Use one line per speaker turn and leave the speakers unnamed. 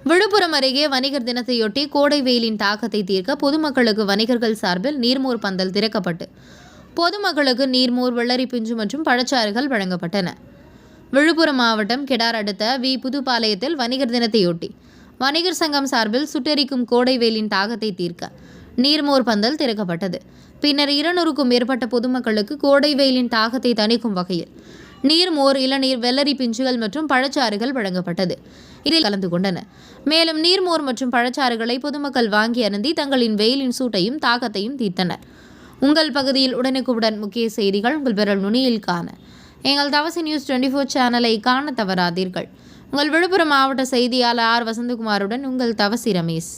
விழுப்புரம் அருகே வணிகர் தினத்தையொட்டி கோடை வெயிலின் தாக்கத்தை தீர்க்க பொதுமக்களுக்கு வணிகர்கள் சார்பில் நீர்மோர் பந்தல் திறக்கப்பட்டு பொதுமக்களுக்கு நீர்மோர், வெள்ளரி பிஞ்சு மற்றும் பழச்சாறுகள் வழங்கப்பட்டன. விழுப்புரம் மாவட்டம் கெடார் அடுத்த புதுப்பாளையத்தில் வணிகர் தினத்தையொட்டி வணிகர் சங்கம் சார்பில் சுட்டெரிக்கும் கோடை வெயிலின் தாக்கத்தை தீர்க்க நீர்மோர் பந்தல் திறக்கப்பட்டது. பின்னர் 200க்கும் மேற்பட்ட பொதுமக்களுக்கு கோடை வெயிலின் தாக்கத்தை தணிக்கும் வகையில் நீர்மோர், இளநீர், வெள்ளரி பிஞ்சுகள் மற்றும் பழச்சாறுகள் வழங்கப்பட்டது. இதில் கலந்து கொண்டனர். மேலும் நீர்மோர் மற்றும் பழச்சாறுகளை பொதுமக்கள் வாங்கி அருந்தி தங்களின் வெயிலின் சூட்டையும் தாக்கத்தையும் தீர்த்தனர். உங்கள் பகுதியில் உடனுக்குடன் முக்கிய செய்திகள் உங்கள் விரல் நுனியில் காண எங்கள் தவசி நியூஸ் 24 சேனலை காண தவறாதீர்கள். உங்கள் விழுப்புரம் மாவட்ட செய்தியாளர் ஆர். வசந்தகுமாருடன் உங்கள் தவசி ரமேஷ்.